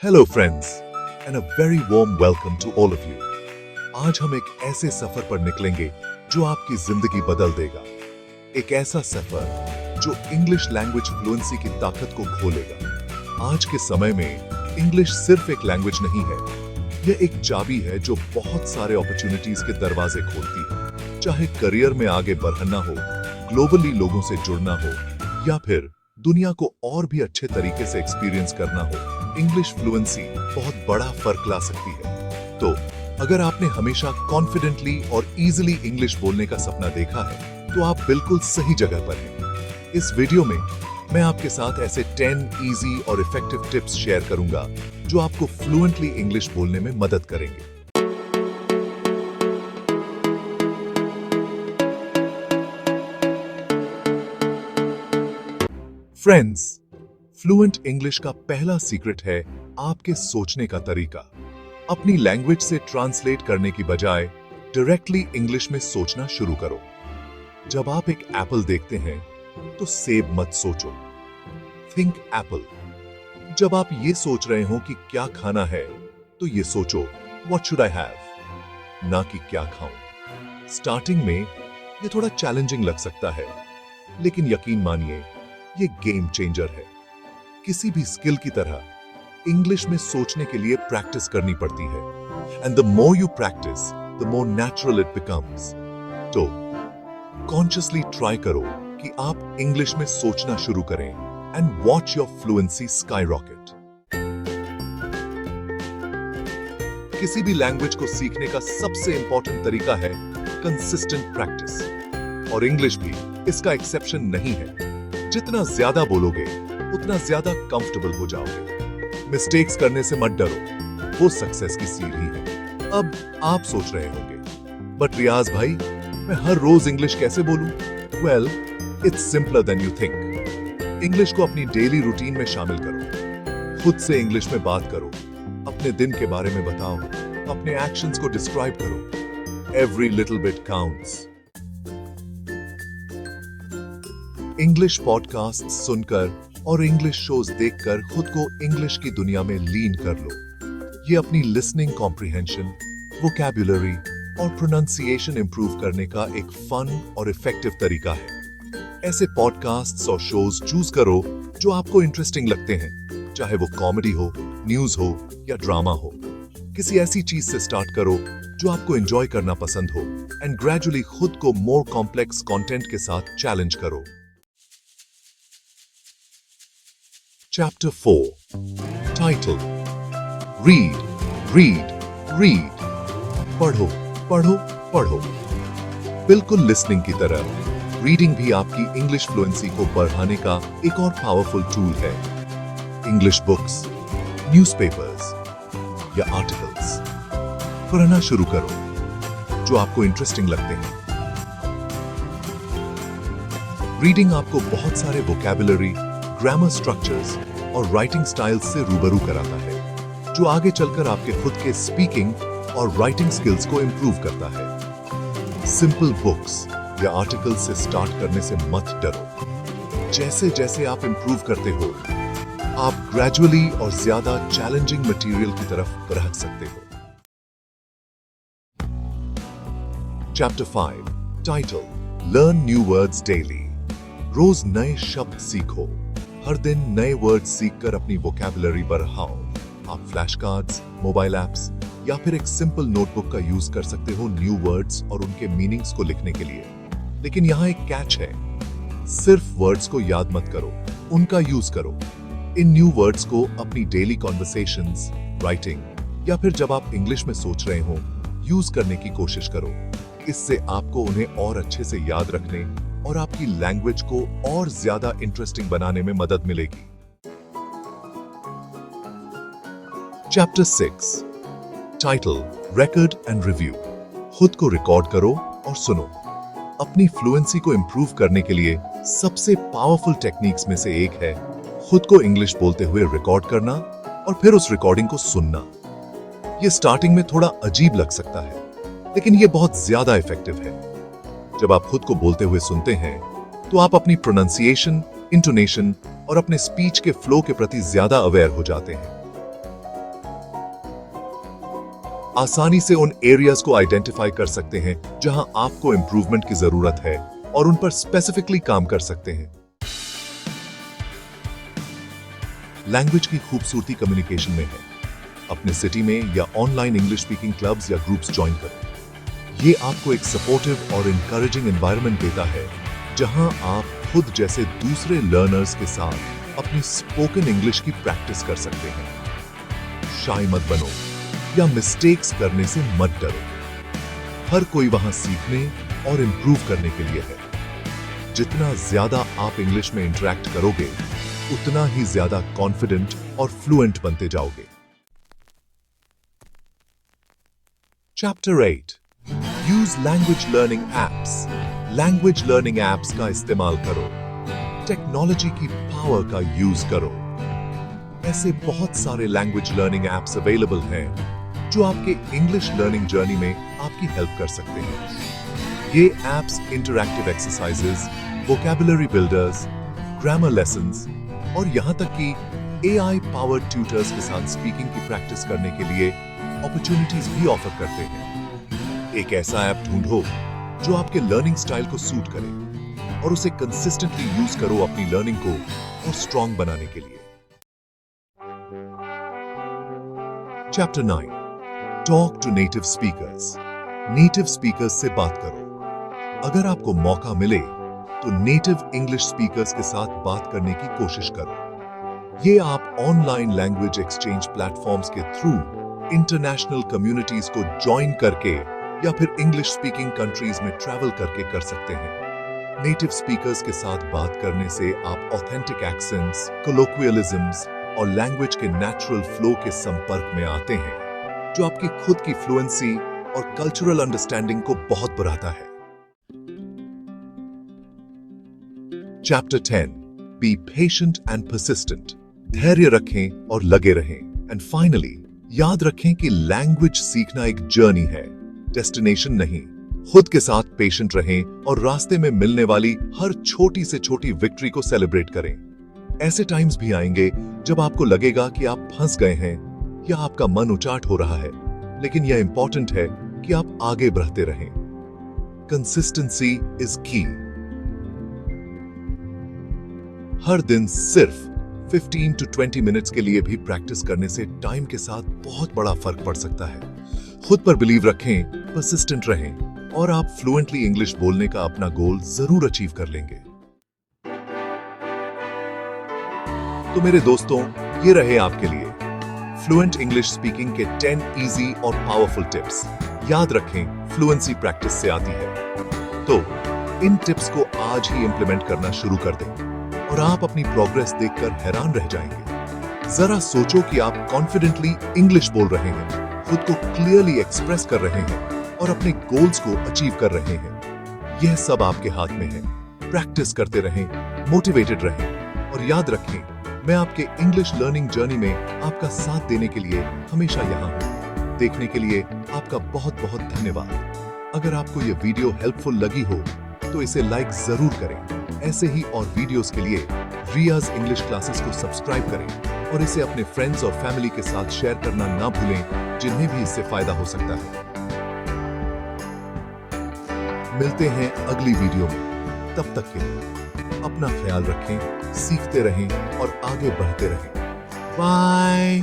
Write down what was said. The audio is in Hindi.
Hello friends and a very warm welcome to all of you. आज हम एक ऐसे सफर पर निकलेंगे जो आपकी जिंदगी बदल देगा। एक ऐसा सफर जो इंग्लिश लैंग्वेज फ्लुएंसी की ताकत को खोलेगा। आज के समय में इंग्लिश सिर्फ एक लैंग्वेज नहीं है, यह एक चाबी है जो बहुत सारे अपॉर्चुनिटीज के दरवाजे खोलती है। चाहे करियर में आगे बढ़ना हो, ग्लोबली लोगों से जुड़ना हो, या फिर दुनिया को और भी अच्छे तरीके से एक्सपीरियंस करना हो, इंग्लिश फ्लुएंसी बहुत बड़ा फर्क ला सकती है। तो अगर आपने हमेशा कॉन्फिडेंटली और इजीली इंग्लिश बोलने का सपना देखा है, तो आप बिल्कुल सही जगह पर हैं। इस वीडियो में मैं आपके साथ ऐसे 10 इजी और इफेक्टिव टिप्स शेयर करूंगा जो आपको फ्लुएंटली इंग्लिश बोलने में मदद करेंगे। फ्रेंड्स, फ्लुएंट इंग्लिश का पहला सीक्रेट है आपके सोचने का तरीका। अपनी लैंग्वेज से ट्रांसलेट करने की बजाय डायरेक्टली इंग्लिश में सोचना शुरू करो। जब आप एक एप्पल देखते हैं तो सेब मत सोचो, थिंक एप्पल। जब आप ये सोच रहे हो कि क्या खाना है, तो ये सोचो व्हाट शुड आई हैव, ना कि क्या खाऊं। स्टार्टिंग में ये थोड़ा चैलेंजिंग लग सकता है, लेकिन यकीन मानिए ये गेम चेंजर है। किसी भी स्किल की तरह इंग्लिश में सोचने के लिए प्रैक्टिस करनी पड़ती है, and the more you practice the more natural it becomes. तो कॉन्शियसली ट्राई करो कि आप इंग्लिश में सोचना शुरू करें and watch your fluency skyrocket. किसी भी लैंग्वेज को सीखने का सबसे इंपॉर्टेंट तरीका है कंसिस्टेंट प्रैक्टिस, और इंग्लिश भी इसका एक्सेप्शन नहीं है। जितना ज्यादा बोलोगे उतना ज्यादा कंफर्टेबल हो जाओगे। मिस्टेक्स करने से मत डरो, वो सक्सेस की सीढ़ी है। अब आप सोच रहे होंगे, बट रियाज भाई, मैं हर रोज इंग्लिश कैसे बोलूं? Well, it's simpler than you think. English को अपनी डेली रूटीन में शामिल करो। खुद से इंग्लिश में बात करो, अपने दिन के बारे में बताओ, अपने एक्शंस को डिस्क्राइब करो। Every little bit counts. English podcast सुनकर और इंग्लिश शोज देखकर खुद को इंग्लिश की दुनिया में लीन कर लो। ये अपनी लिसनिंग कॉम्प्रिहेंशन, वोकैब्युलरी और प्रोनाउंसिएशन इंप्रूव करने का एक फन और इफेक्टिव तरीका है। ऐसे पॉडकास्ट्स और शोज चूज करो जो आपको इंटरेस्टिंग लगते हैं, चाहे वो कॉमेडी हो, न्यूज हो या ड्रामा हो। किसी ऐसी चीज से स्टार्ट करो जो आपको एंजॉय करना पसंद हो, एंड ग्रेजुअली खुद को मोर कॉम्प्लेक्स कंटेंट के साथ चैलेंज करो। Chapter 4. Title: Read, read, read. पढ़ो, पढ़ो, पढ़ो। बिल्कुल लिसनिंग की तरह रीडिंग भी आपकी इंग्लिश फ्लुएंसी को बढ़ाने का एक और पावरफुल टूल है। इंग्लिश बुक्स, न्यूज़पेपर्स या आर्टिकल्स पढ़ना शुरू करो जो आपको इंटरेस्टिंग लगते हैं। रीडिंग आपको बहुत सारे वोकैबुलरी, ग्रामर स्ट्रक्चर्स और राइटिंग स्टाइल्स से रूबरू कराता है, जो आगे चलकर आपके खुद के स्पीकिंग और राइटिंग स्किल्स को इंप्रूव करता है। सिंपल बुक्स या आर्टिकल्स से स्टार्ट करने से मत डरो। जैसे जैसे आप इंप्रूव करते हो, आप ग्रेजुअली और ज्यादा चैलेंजिंग मटेरियल की तरफ बढ़ सकते हो। Chapter 5. Title: learn new words daily. रोज नए शब्द सीखो। हर दिन नए वर्ड सीखकर अपनी वोकैबुलरी बढ़ाओ। आप फ्लैश कार्ड्स, मोबाइल एप्स या फिर एक सिंपल नोटबुक का यूज कर सकते हो न्यू वर्ड्स और उनके मीनिंग्स को लिखने के लिए। लेकिन यहाँ एक कैच है, सिर्फ वर्ड्स को याद मत करो, उनका यूज करो। इन न्यू वर्ड्स को अपनी डेली कॉन्वर्सेशंस, राइटिंग या फिर जब आप इंग्लिश में सोच रहे हो, यूज करने की कोशिश करो। इससे आपको उन्हें और अच्छे से याद रखने और आपकी लैंग्वेज को और ज्यादा इंटरेस्टिंग बनाने में मदद मिलेगी। Chapter 6. Title: record and review. खुद को रिकॉर्ड करो और सुनो। अपनी फ्लुएंसी को इंप्रूव करने के लिए सबसे पावरफुल टेक्निक्स में से एक है खुद को इंग्लिश बोलते हुए रिकॉर्ड करना और फिर उस रिकॉर्डिंग को सुनना। यह स्टार्टिंग में थोड़ा अजीब लग सकता है, लेकिन यह बहुत ज्यादा इफेक्टिव है। जब आप खुद को बोलते हुए सुनते हैं, तो आप अपनी प्रोनाउंसिएशन, इंटोनेशन और अपने स्पीच के फ्लो के प्रति ज्यादा अवेयर हो जाते हैं। आसानी से उन एरियाज को आइडेंटिफाई कर सकते हैं जहां आपको इंप्रूवमेंट की जरूरत है और उन पर स्पेसिफिकली काम कर सकते हैं। लैंग्वेज की खूबसूरती कम्युनिकेशन में है। अपने सिटी में या ऑनलाइन इंग्लिश स्पीकिंग क्लब्स या ग्रुप्स ज्वाइन करें। ये आपको एक सपोर्टिव और इंकरेजिंग एनवायरनमेंट देता है जहां आप खुद जैसे दूसरे लर्नर्स के साथ अपनी स्पोकन इंग्लिश की प्रैक्टिस कर सकते हैं। शाय मत बनो या मिस्टेक्स करने से मत डरो। हर कोई वहां सीखने और इंप्रूव करने के लिए है। जितना ज्यादा आप इंग्लिश में इंटरेक्ट करोगे उतना ही ज्यादा कॉन्फिडेंट और फ्लुएंट बनते जाओगे। Chapter 8 use language learning apps. Language learning apps का इस्तेमाल करो। टेक्नोलॉजी की पावर का यूज करो। ऐसे बहुत सारे लैंग्वेज लर्निंग एप्स अवेलेबल हैं जो आपके इंग्लिश लर्निंग जर्नी में आपकी हेल्प कर सकते हैं। ये apps interactive exercises, vocabulary builders, grammar lessons और यहां तक कि AI पावर्ड ट्यूटर्स के साथ स्पीकिंग की प्रैक्टिस करने के लिए अपॉर्चुनिटीज भी ऑफर करते हैं। एक ऐसा ऐप ढूंढो जो आपके लर्निंग स्टाइल को सूट करे और उसे कंसिस्टेंटली यूज करो अपनी लर्निंग को और स्ट्रॉन्ग बनाने के लिए। Chapter 9 talk to native speakers. Native speakers से बात करो। अगर आपको मौका मिले तो नेटिव इंग्लिश स्पीकर्स के साथ बात करने की कोशिश करो। ये आप ऑनलाइन लैंग्वेज एक्सचेंज प्लेटफॉर्म्स के थ्रू इंटरनेशनल कम्युनिटीज को ज्वाइन करके या फिर इंग्लिश स्पीकिंग कंट्रीज में ट्रैवल करके कर सकते हैं। नेटिव स्पीकर्स के साथ बात करने से आप ऑथेंटिक एक्सेंट्स, कोलोक्वियलिज्म्स और लैंग्वेज के नेचुरल फ्लो के संपर्क में आते हैं जो आपकी खुद की फ्लुएंसी और कल्चरल अंडरस्टैंडिंग को बहुत बढ़ाता है। Chapter 10 be patient and persistent. धैर्य रखें और लगे रहें। एंड फाइनली याद रखें कि लैंग्वेज सीखना एक जर्नी है, डेस्टिनेशन नहीं। खुद के साथ पेशेंट रहें और रास्ते में मिलने वाली हर छोटी से छोटी विक्ट्री को सेलिब्रेट करें। ऐसे टाइम्स भी आएंगे जब आपको लगेगा कि आप फंस गए हैं या आपका मन उचाट हो रहा है, लेकिन यह इंपॉर्टेंट है कि आप आगे बढ़ते रहें। कंसिस्टेंसी इज की। हर दिन सिर्फ 15 to 20 मिनट्स के लिए भी प्रैक्टिस करने से टाइम के साथ बहुत बड़ा फर्क पड़ सकता है। खुद पर बिलीव रखें, परसिस्टेंट रहें और आप फ्लुएंटली इंग्लिश बोलने का अपना गोल जरूर अचीव कर लेंगे। तो मेरे दोस्तों, ये रहे आपके लिए फ्लुएंट इंग्लिश स्पीकिंग के 10 इजी और पावरफुल टिप्स। याद रखें, फ्लुएंसी प्रैक्टिस से आती है। तो इन टिप्स को आज ही इंप्लीमेंट करना शुरू कर दें और आप अपनी प्रोग्रेस देखकर हैरान रह जाएंगे। जरा सोचो कि आप कॉन्फिडेंटली इंग्लिश बोल रहे हैं, खुद को क्लियरली एक्सप्रेस कर रहे हैं और अपने गोल्स को अचीव कर रहे हैं। यह सब आपके हाथ में है। प्रैक्टिस करते रहें, मोटिवेटेड रहें और याद रखें, मैं आपके इंग्लिश लर्निंग जर्नी में आपका साथ देने के लिए हमेशा यहाँ हूँ। देखने के लिए आपका बहुत बहुत धन्यवाद। अगर आपको यह वीडियो हेल्पफुल लगी हो तो इसे लाइक जरूर करें। ऐसे ही और वीडियोस के लिए रियाज इंग्लिश क्लासेस को सब्सक्राइब करें और इसे अपने फ्रेंड्स और फैमिली के साथ शेयर करना ना भूलें जिन्हें भी इससे फायदा हो सकता है। मिलते हैं अगली वीडियो में। तब तक के लिए अपना ख्याल रखें, सीखते रहें और आगे बढ़ते रहें। बाय।